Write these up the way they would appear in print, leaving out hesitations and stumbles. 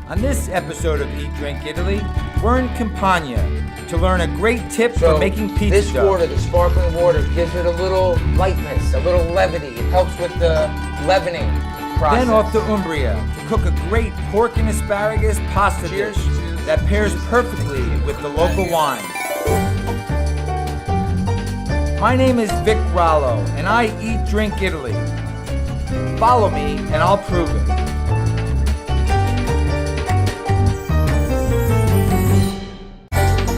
On this episode of Eat, Drink, Italy, we're in Campania to learn a great tip for making pizza this dough. water, the sparkling water, gives it a little lightness, a little levity. It helps with the leavening process. Then off to Umbria to cook a great pork and asparagus pasta dish that pairs perfectly with the local wine. My name is Vic Rallo, and I eat, drink Italy. Follow me, and I'll prove it.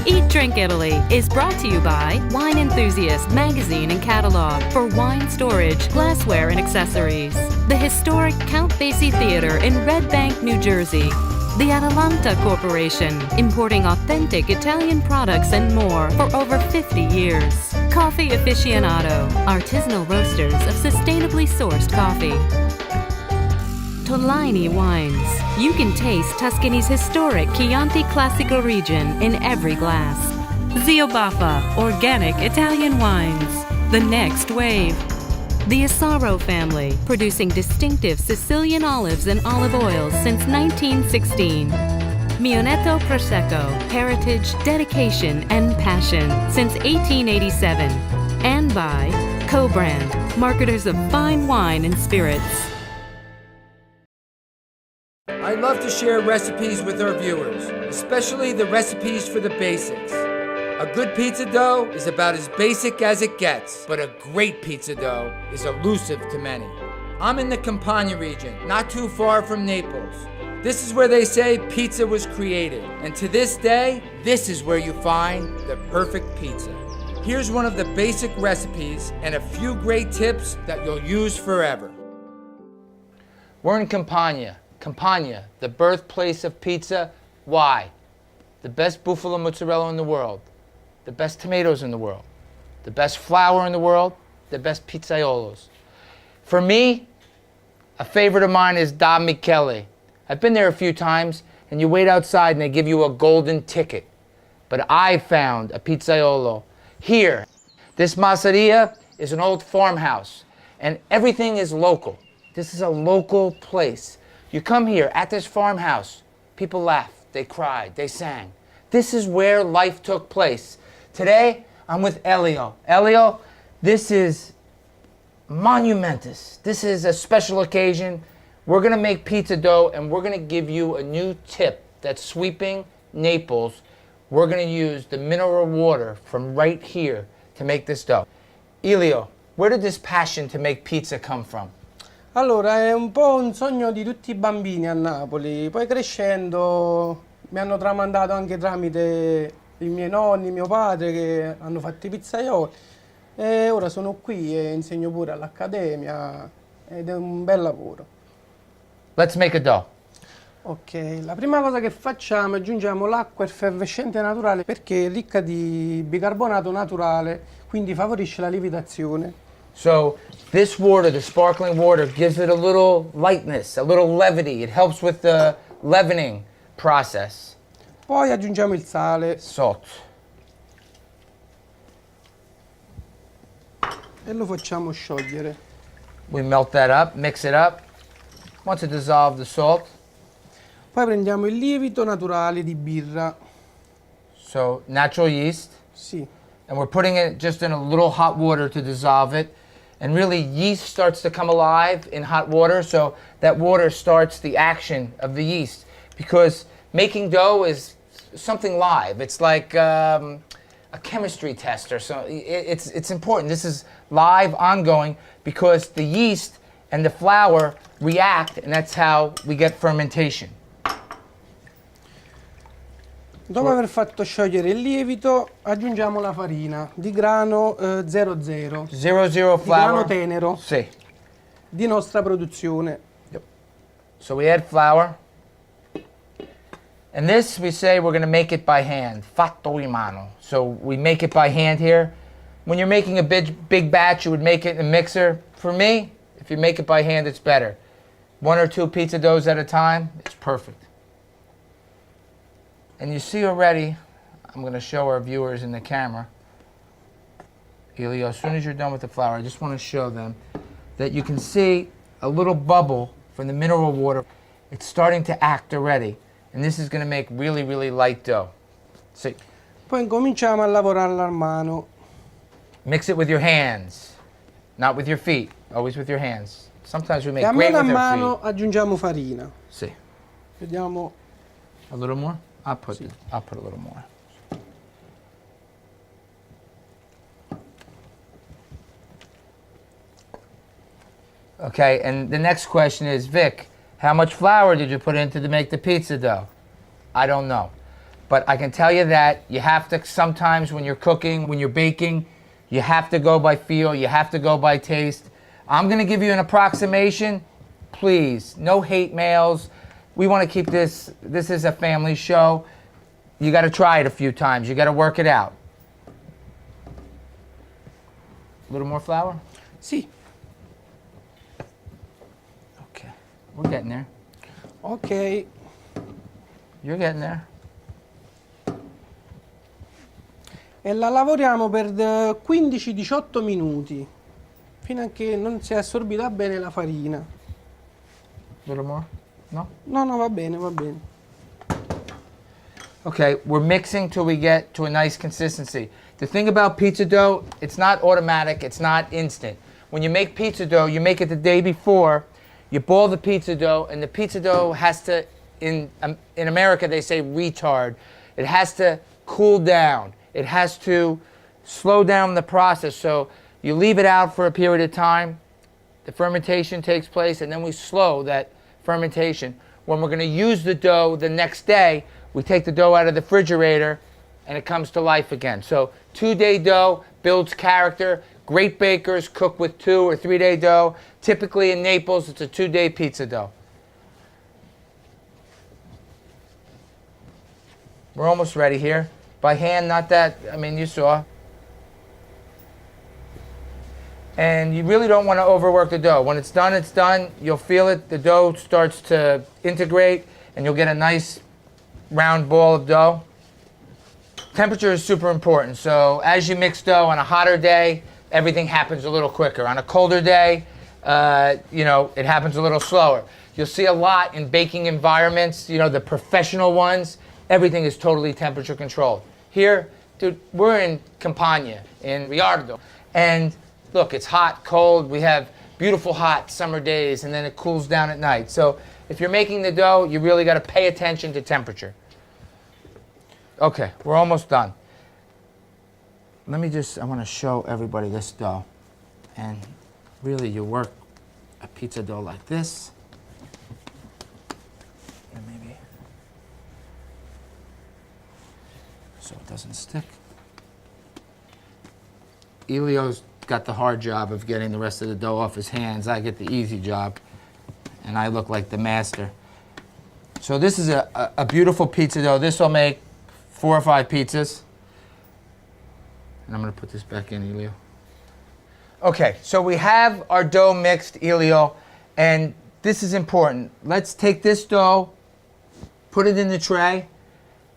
Eat, Drink Italy is brought to you by Wine Enthusiast magazine and catalog for wine storage, glassware, and accessories. The historic Count Basie Theater in Red Bank, New Jersey. The Atalanta Corporation, importing authentic Italian products and more for over 50 years. Coffee Aficionado, artisanal roasters of sustainably sourced coffee. Tolaini Wines. You can taste Tuscany's historic Chianti Classico region in every glass. Zio Baffa, organic Italian wines. The next wave. The Asaro family, producing distinctive Sicilian olives and olive oils since 1916. Mionetto Prosecco, heritage, dedication, and passion since 1887. And by Co-Brand, marketers of fine wine and spirits. I love to share recipes with our viewers, especially the recipes for the basics. A good pizza dough is about as basic as it gets, but a great pizza dough is elusive to many. I'm in the Campania region, not too far from Naples. This is where they say pizza was created, and to this day, this is where you find the perfect pizza. Here's one of the basic recipes and a few great tips that you'll use forever. We're in Campania. Campania, the birthplace of pizza. Why? The best buffalo mozzarella in the world, the best tomatoes in the world, the best flour in the world, the best pizzaiolos. For me, a favorite of mine is Da Michele. I've been there a few times, and you wait outside and they give you a golden ticket. But I found a pizzaiolo here. This masseria is an old farmhouse, and everything is local. This is a local place. You come here at this farmhouse, people laughed, they cried, they sang. This is where life took place. Today, I'm with Elio. Elio, this is monumentous. This is a special occasion. We're gonna make pizza dough and we're gonna give you a new tip that's sweeping Naples. We're gonna use the mineral water from right here to make this dough. Elio, where did this passion to make pizza come from? Allora, è un po' un sogno di tutti i bambini a Napoli. Poi crescendo mi hanno tramandato anche tramite i miei nonni, mio padre che hanno fatto i pizzaioli. E ora sono qui e insegno pure all'accademia ed è un bel lavoro. Let's make a dough. Ok, la prima cosa che facciamo è aggiungiamo l'acqua effervescente naturale perché è ricca di bicarbonato naturale, quindi favorisce la lievitazione. So this water, the sparkling water, gives it a little lightness, a little levity. It helps with the leavening process. Poi aggiungiamo il sale Salt. e lo facciamo sciogliere. We melt that up, mix it up. Once it dissolves the salt, Poi prendiamo il lievito naturale di birra. so natural yeast, Sì. and we're putting it just in a little hot water to dissolve it. And really, yeast starts to come alive in hot water, so that water starts the action of the yeast. Because making dough is something live. It's like a chemistry test or so. It's important. This is live, ongoing, because the yeast and the flour react, and that's how we get fermentation. Dopo aver fatto sciogliere il lievito, aggiungiamo la farina di grano 00, Zero di grano flour. tenero, See. di nostra produzione. So we add flour. And this, we say we're going to make it by hand. Fatto in mano. So we make it by hand here. When you're making a big batch, you would make it in a mixer. For me, if you make it by hand, it's better. 1 or 2 pizza doughs at a time, it's perfect. And you see already, I'm going to show our viewers in the camera. Elio, as soon as you're done with the flour, I just want to show them that you can see a little bubble from the mineral water. It's starting to act already. And this is going to make really, really light dough. See, Poi incominciamo a lavorarla a mano. mix it with your hands, not with your feet. Always with your hands. Sometimes we E make a great mano a with our mano feet. aggiungiamo farina. See, Vediamo. a little more? I'll put a little more. Okay, and the next question is, Vic, how much flour did you put into to make the pizza dough? I don't know. But I can tell you that you have to, sometimes when you're cooking, when you're baking, you have to go by feel, you have to go by taste. I'm going to give you an approximation. Please, no hate mails. We want to keep this is a family show. You got to try it a few times. You got to work it out. A little more flour? Sì. Okay, we're getting there. Ok. You're getting there. E la lavoriamo per 15-18 minuti, fino a che non si è assorbita bene la farina. A little more? No? No, no, va bene, va bene. Okay, we're mixing till we get to a nice consistency. The thing about pizza dough, it's not automatic, it's not instant. When you make pizza dough, you make it the day before, you boil the pizza dough, and the pizza dough has to, in America they say retard, it has to cool down. It has to slow down the process. So you leave it out for a period of time, the fermentation takes place, and then we slow that fermentation. When we're going to use the dough the next day, we take the dough out of the refrigerator and it comes to life again. So 2-day dough builds character. Great bakers cook with 2 or 3-day dough. Typically in Naples, it's a 2-day pizza dough. We're almost ready here. By hand, not that, I mean, you saw. And you really don't want to overwork the dough. When it's done, it's done. You'll feel it. The dough starts to integrate, and you'll get a nice round ball of dough. Temperature is super important. So as you mix dough on a hotter day, everything happens a little quicker. On a colder day, it happens a little slower. You'll see a lot in baking environments, the professional ones, everything is totally temperature controlled. Here, dude, we're in Campania, in Riardo. And look, it's hot, cold. We have beautiful hot summer days, and then it cools down at night. So if you're making the dough, you really got to pay attention to temperature. Okay, we're almost done. I want to show everybody this dough. And really, you work a pizza dough like this. And maybe so it doesn't stick. Elio's got the hard job of getting the rest of the dough off his hands. I get the easy job, and I look like the master. So this is a beautiful pizza dough. This will make 4 or 5 pizzas. And I'm going to put this back in, Elio. Okay, so we have our dough mixed, Elio, and this is important. Let's take this dough, put it in the tray,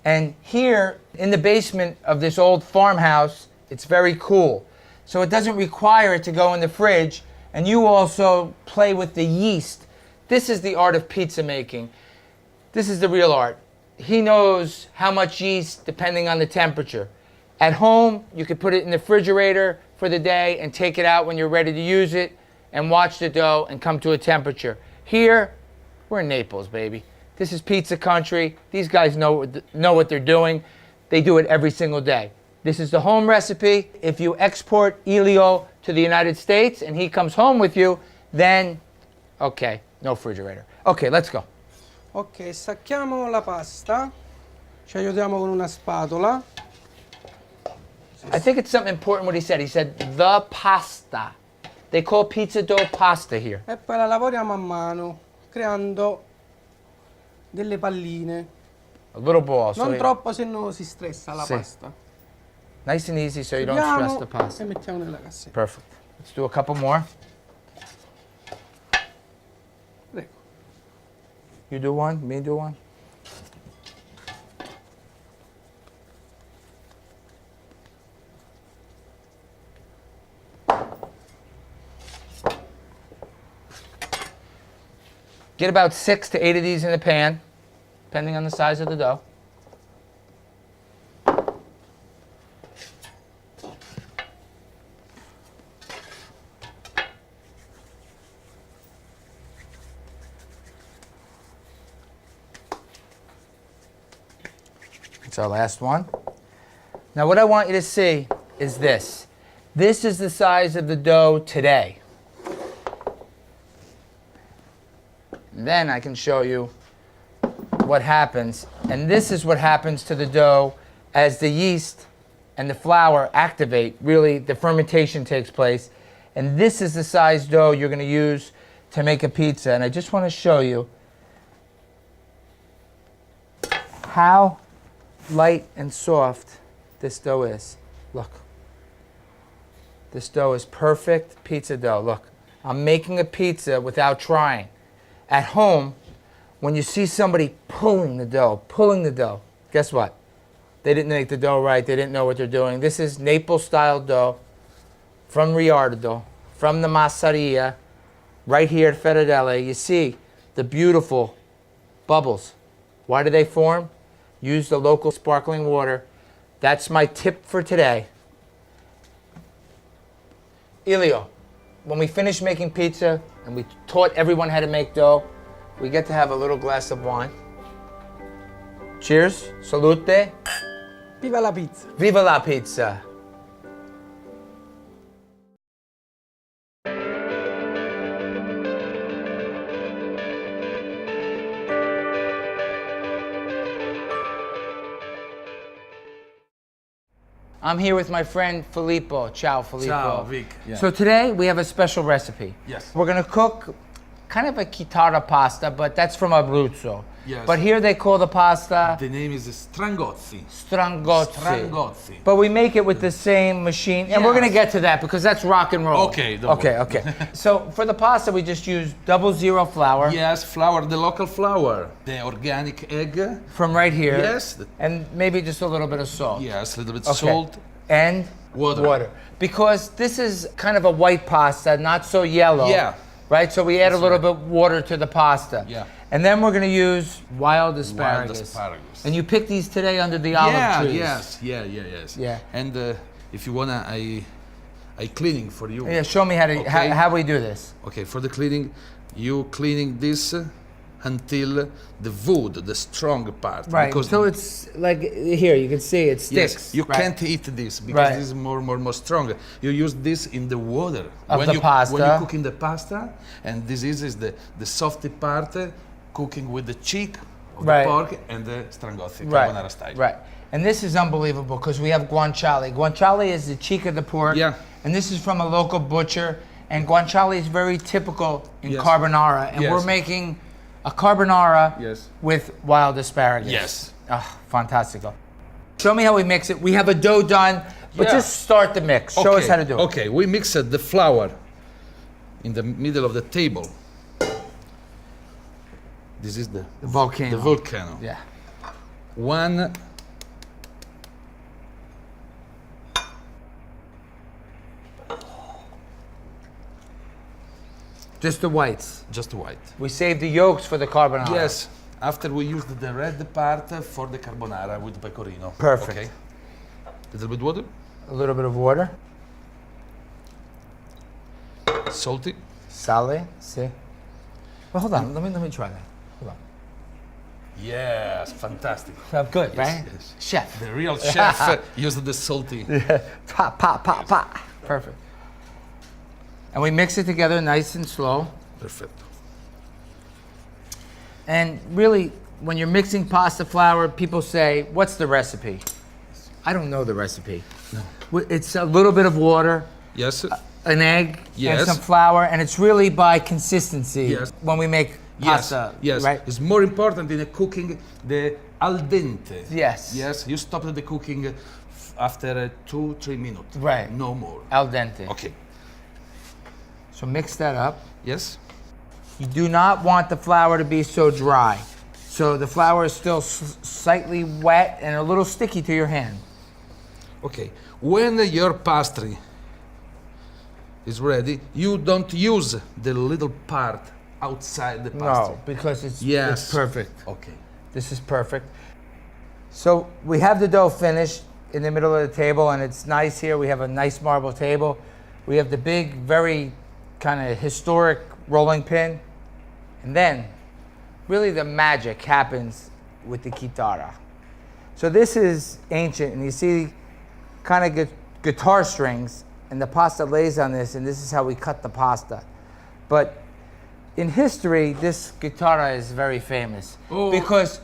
and here in the basement of this old farmhouse, it's very cool. So it doesn't require it to go in the fridge, and you also play with the yeast. This is the art of pizza making. This is the real art. He knows how much yeast depending on the temperature. At home, you could put it in the refrigerator for the day and take it out when you're ready to use it and watch the dough and come to a temperature. Here, we're in Naples, baby. This is pizza country. These guys know what they're doing. They do it every single day. This is the home recipe. If you export Elio to the United States and he comes home with you, then, okay, no refrigerator. Okay, let's go. Ok, sacchiamo la pasta, ci aiutiamo con una spatola. I think it's something important what he said. He said, the pasta. They call pizza dough pasta here. E poi la lavoriamo a mano, creando delle palline. A little ball. Non So troppo, se no si stressa la Sì. pasta. nice and easy so you don't stress Chiudiamo the pasta. e mettiamo nella cassetta. Perfect. Let's do a couple more. Prego. You do one, me do one. Get about 6 to 8 of these in the pan. depending on the size of the dough. It's our last one. Now what I want you to see is this. This is the size of the dough today. And then I can show you what happens. And this is what happens to the dough as the yeast and the flour activate. Really, the fermentation takes place. And this is the size dough you're going to use to make a pizza. And I just want to show you how light and soft this dough is. Look. This dough is perfect pizza dough. Look, I'm making a pizza without trying. At home, when you see somebody pulling the dough, guess what? They didn't make the dough right. They didn't know what they're doing. This is Naples style dough from Riardo, from the Masseria, right here at Ferradelle. You see the beautiful bubbles. Why do they form? Use the local sparkling water. That's my tip for today. Elio, when we finish making pizza and we taught everyone how to make dough, we get to have a little glass of wine. Cheers. Salute. Viva la pizza! Viva la pizza. I'm here with my friend Filippo. Ciao, Filippo. Ciao, Vic. Yeah. So today we have a special recipe. Yes. We're gonna cook kind of a chitarra pasta, but that's from Abruzzo. Yes. But here they call the pasta The name is Strangozzi. strangozzi. Strangozzi. But we make it with the same machine, and we're gonna Yes. get to that because that's rock and roll. Okay, don't Okay, worry. okay. So for the pasta, we just use 00 flour Yes, flour, the local flour. The organic egg. from right here. Yes. And maybe just a little bit of salt. Yes, a little bit Okay. salt. And Water. Because this is kind of a white pasta, not so yellow. Yeah. Right? So we add a That's little right. bit water to the pasta. Yeah. And then we're going to use wild asparagus. asparagus. And you picked these today under the olive trees. Yes, yes. Yeah. And if you wanna, I cleaning for you. Yeah, show me how to Okay. how we do this. Okay, for the cleaning, you cleaning this until the wood, the strong part. Right. Because So it's like here, you can see it sticks. yes, you right? can't eat this because Right. this is more strong. You use this in the water Of when the you pasta. when you cook in the pasta, and this is the softy part, cooking with the cheek of Right. the pork and the strangozzi, Right. carbonara style. Right. And this is unbelievable because we have guanciale. Guanciale is the cheek of the pork. Yeah. And this is from a local butcher. And guanciale is very typical in Yes. carbonara. And Yes. we're making a carbonara Yes. with wild asparagus. Yes. Oh, fantastico. Show me how we mix it. We have a dough done, but Yeah. just start the mix. Show us how to do it. Okay, we mixed the flour in the middle of the table. This is the Volcano. The volcano. Yeah. One. Just the whites. Just white. We save the yolks for the carbonara. Yes. After we used the red part for the carbonara with pecorino. Perfect. Okay. Little bit water. A little bit of water. Salty. Sale. See. Well, hold on. Let me try that. Hold on. Yes, fantastic. Felt good, right? yes. Chef. The real chef used the salty. Pop, pop, pop, pop. Perfect. And we mix it together nice and slow. Perfect. And really, when you're mixing pasta flour, people say, what's the recipe? I don't know the recipe. No. It's a little bit of water, Yes. an egg, Yes. and some flour, and it's really by consistency Yes. when we make pasta, Yes. right? It's more important in the cooking the al dente. Yes. Yes. You stop the cooking after 2-3 minutes. Right. No more. Al dente. Okay. So mix that up. Yes. You do not want the flour to be so dry. So the flour is still slightly wet and a little sticky to your hand. Okay. When your pastry is ready, you don't use the little part outside the pastry. No, because it's Yes. perfect. Okay. This is perfect. So we have the dough finished in the middle of the table, and it's nice here. We have a nice marble table. We have the big, very kind of historic rolling pin. And then, really the magic happens with the chitarra. So this is ancient, and you see kind of guitar strings, and the pasta lays on this, and this is how we cut the pasta. But in history, this chitarra is very famous. Oh. Because,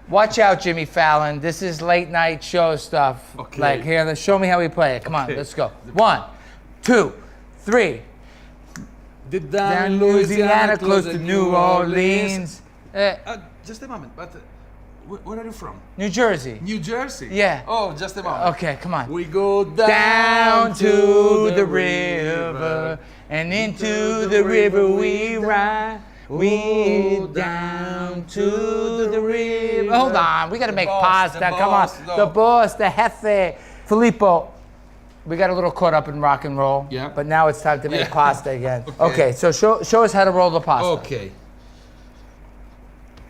watch out, Jimmy Fallon, this is late night show stuff. Okay. Like, here, let's show me how we play it. Come on, Okay. let's go. 1, 2, 3. Deep Down Louisiana, close to New Orleans. Just a moment, but where are you from? New Jersey. New Jersey? Yeah. Oh, just a moment. Okay, come on. We go Down to the river, and into the river we ride. We down to the river. Hold on, we gotta make pasta. Come on, the boss, the jefe. Filippo, we got a little caught up in rock and roll. Yeah. But now it's time to make Yeah. pasta again. Okay. Okay, so show us how to roll the pasta. Okay.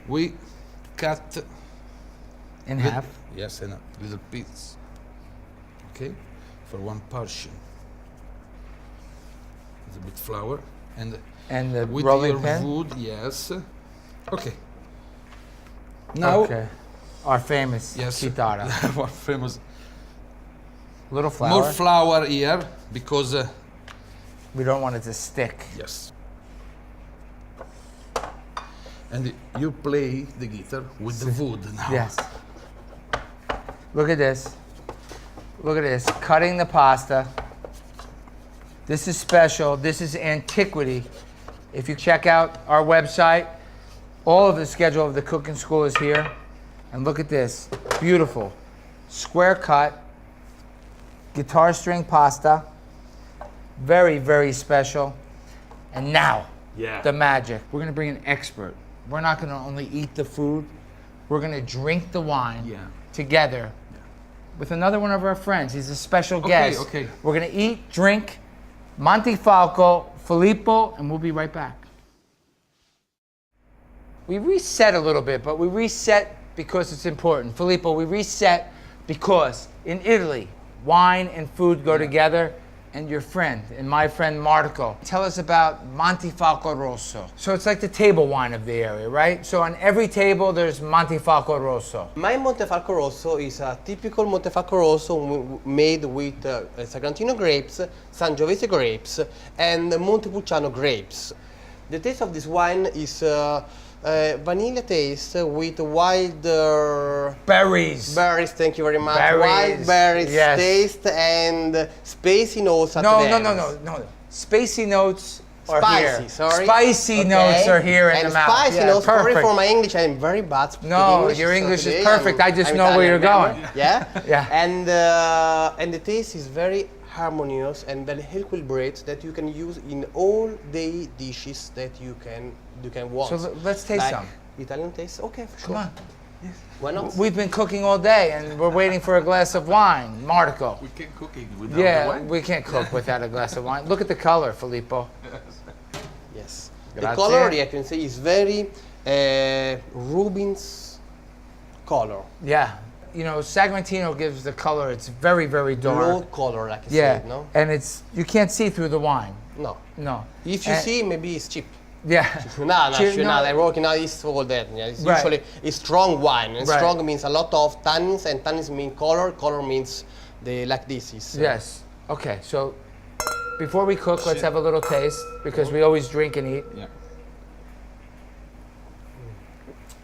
We cut In half. Yes, and a little piece. Okay, for one portion. A bit flour And the with rolling your pin. wood. Yes. Okay. Now, Okay. Our famous yes, chitarra. our famous. Little flour. More flour here because We don't want it to stick. yes. And you play the guitar with the wood now. Yes. Look at this. Look at this. Cutting the pasta. This is special. This is antiquity. If you check out our website, all of the schedule of the cooking school is here. And look at this. Beautiful. Square cut. Guitar string pasta. Very, very special. And now, Yeah. the magic. We're going to bring an expert. We're not going to only eat the food. We're going to drink the wine Yeah. together with another one of our friends. He's a special Okay, guest. okay. We're going to eat, drink, Montefalco, Filippo, and we'll be right back. We reset a little bit, but we reset because it's important. Filippo, we reset because in Italy, wine and food go together. And your friend, and my friend Marco, tell us about Montefalco Rosso. So it's like the table wine of the area, right? So on every table, there's Montefalco Rosso. My Montefalco Rosso is a typical Montefalco Rosso made with Sagrantino grapes, Sangiovese grapes, and Montepulciano grapes. The taste of this wine is vanilla taste with wild Berries. berries. Thank you very much. Berries, Wild berries yes. taste and spicy notes at No, the no, end. no, no, no. Spacey notes are Spicy, here. sorry. Spicy Okay. notes are here in and the mouth. spicy Yeah, notes. Sorry perfect. for my English. I'm very bad speaking No, English. your so English is today perfect. I just I'm know where Italian you're now. going. Yeah. Yeah. And the taste is very harmonious and very equilibrated that you can use in all day dishes that you can want. So let's taste Like some. Italian taste. Okay, for Come sure. on. Why not? We've been cooking all day, and we're waiting for a glass of wine. Marco. We can cooking without the Yeah, wine. we can't cook without a glass of wine. Look at the color, Filippo. Yes. The Grazie. color, I can say, is very Rubin's color. Yeah. You know, Sagrantino gives the color. It's very, very dark. Low color, like I Yeah. said, no? And you can't see through the wine. No. No. If you And- see, maybe it's cheap. Yeah. No, Cheap- sure no. not. I work in it's all that. Yeah, it's Right. usually it's strong wine, and Right. strong means a lot of tannins, and tannins mean color. Color means like this is. Yes. Okay, so before we cook, let's have a little taste because we always drink and eat. Yeah.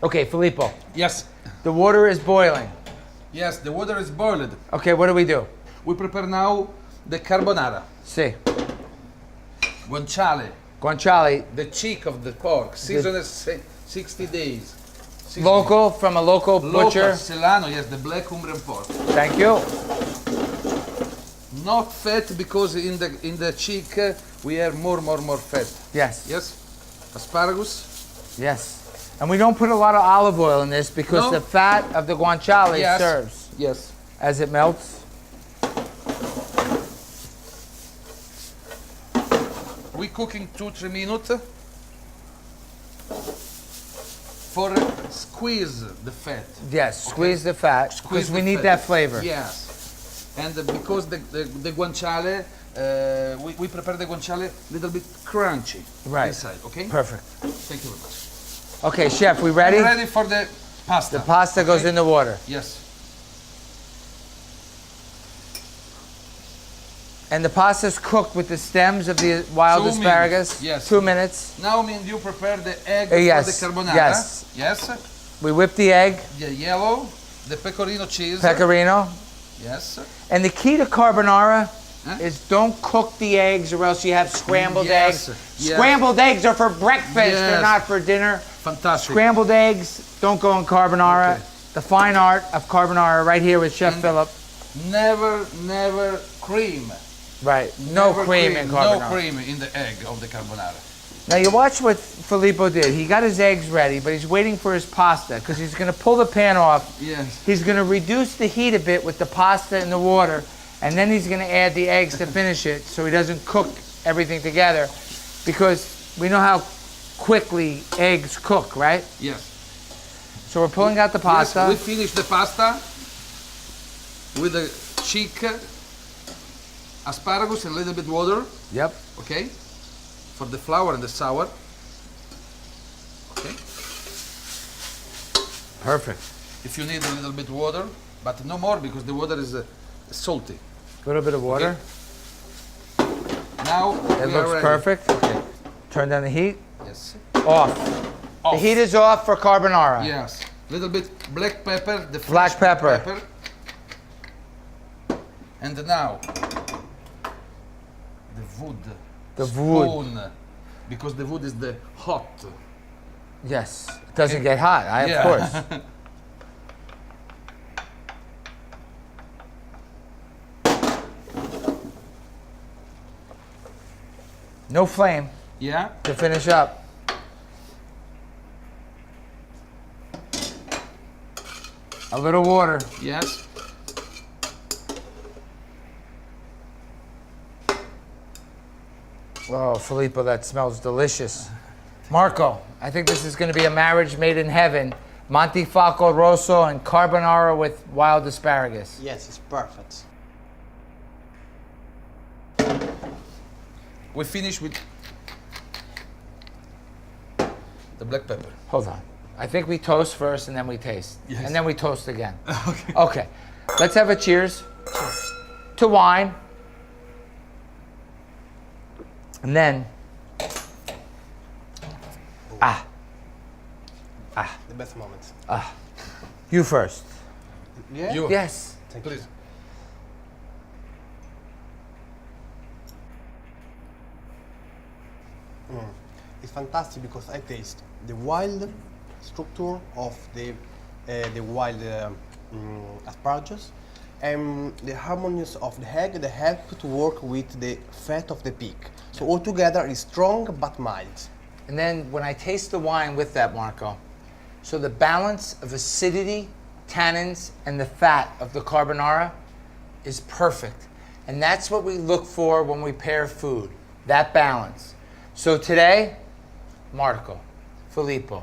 Okay, Filippo, Yes. the water is boiling. Yes, the water is boiled. Okay, what do we do? We prepare now the carbonara. See, Guanciale, guanciale, the cheek of the pork, seasoned 60 days. 60 local from a local butcher. Local Celano, yes, the black Umbrian pork. Thank you. Not fat because in the cheek we have more fat. Yes. Yes, asparagus. Yes. And we don't put a lot of olive oil in this because No. the fat of the guanciale Yes. serves Yes. as it melts. We cooking 2-3 minutes. for squeeze the fat. Yes, squeeze the fat because Squeeze we the need fat. that flavor. Yes. And because the guanciale, we prepare the guanciale a little bit crunchy Right. inside, okay? Perfect. Thank you very much. Okay, chef, we ready? I'm ready for the pasta. The pasta goes okay? in the water. Yes. And the pasta's cooked with the stems of the wild 2 asparagus. minutes, yes. 2 minutes. Now, you prepare the egg yes, for the carbonara. yes. Yes. We whip the egg, The yellow, the pecorino cheese. pecorino. Yes. And the key to carbonara Huh? is don't cook the eggs or else you have scrambled Yes, eggs. yes. Scrambled eggs are for breakfast, they're Yes. not for dinner. Fantastic. Scrambled eggs don't go in carbonara. Okay. The fine art of carbonara right here with Chef Philip. Never cream. Right, no Never cream in carbonara. No cream in the egg of the carbonara. Now you watch what Filippo did. He got his eggs ready, but he's waiting for his pasta because he's going to pull the pan off. Yes. He's going to reduce the heat a bit with the pasta and the water, and then he's going to add the eggs to finish it so he doesn't cook everything together because we know how quickly eggs cook, right? Yes. So we're pulling out the pasta. Yes, we finish the pasta with the cheek, asparagus and a little bit water, Yep. okay? For the flour and the sour. Okay. Perfect. If you need a little bit water, but no more because the water is salty. A little bit of water. Now It we looks are ready. perfect. Okay. Turn down the heat. Yes. Off. The heat is off for carbonara. Yes. Little bit black pepper, the Black fresh pepper. And now the wood. The wood. Spoon, because the wood is the hot. Yes. It doesn't get hot, of course. No flame Yeah. to finish up. A little water. Yes. Oh, Filippo, that smells delicious. Marco, I think this is going to be a marriage made in heaven. Montefalco Rosso and carbonara with wild asparagus. Yes, it's perfect. We finish with the black pepper. Hold on. I think we toast first and then we taste. Yes. And then we toast again. Okay. Okay. Let's have a cheers to wine. And then, The best moment. you first. Yeah? You. Yes. Please. It's fantastic because I taste the wild structure of the wild asparagus and the harmonious of the egg that help to work with the fat of the pig. So altogether it's strong but mild. And then when I taste the wine with that, Marco, so the balance of acidity, tannins, and the fat of the carbonara is perfect. And that's what we look for when we pair food, that balance. So today, Marco, Filippo,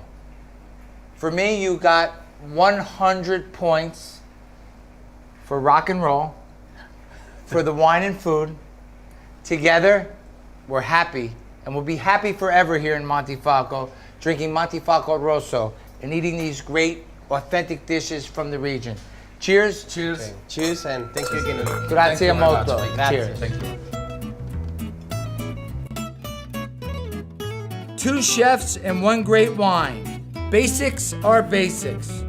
for me, you got 100 points for rock and roll, for the wine and food. Together, we're happy, and we'll be happy forever here in Montefalco, drinking Montefalco Rosso and eating these great, authentic dishes from the region. Cheers. Cheers. Okay. Cheers and thank you again. Grazie you very much. molto. Grazie. Cheers. Thank you. Two chefs and one great wine. Basics are basics.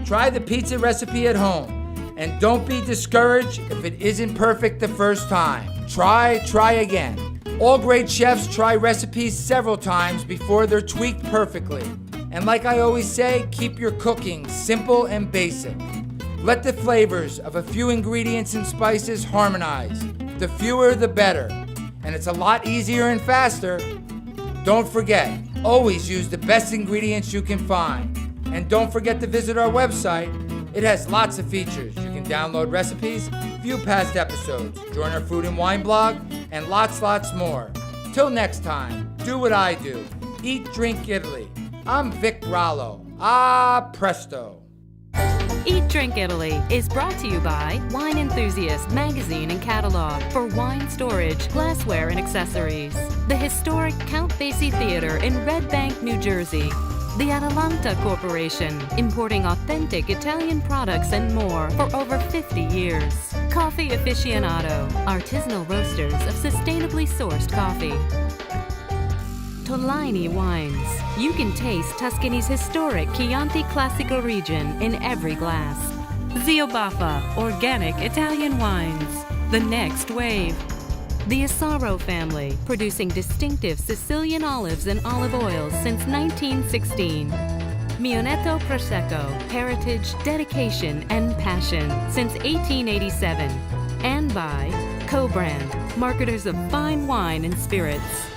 Try the pizza recipe at home. And don't be discouraged if it isn't perfect the first time. Try again. All great chefs try recipes several times before they're tweaked perfectly. And like I always say, keep your cooking simple and basic. Let the flavors of a few ingredients and spices harmonize. The fewer, the better. And it's a lot easier and faster. Don't forget, always use the best ingredients you can find. And don't forget to visit our website. It has lots of features. You can download recipes, view past episodes, join our food and wine blog, and lots more. Till next time, do what I do. Eat, drink Italy. I'm Vic Rallo. Ah, presto. Eat Drink Italy is brought to you by Wine Enthusiast magazine and catalog for wine storage, glassware, and accessories. The historic Count Basie Theater in Red Bank, New Jersey. The Atalanta Corporation, importing authentic Italian products and more for over 50 years. Coffee Aficionado, artisanal roasters of sustainably sourced coffee. Tolaini Wines. You can taste Tuscany's historic Chianti Classico region in every glass. Zio Baffa, organic Italian wines. The next wave. The Asaro family, producing distinctive Sicilian olives and olive oils since 1916. Mionetto Prosecco, heritage, dedication, and passion since 1887. And by Co-Brand, marketers of fine wine and spirits.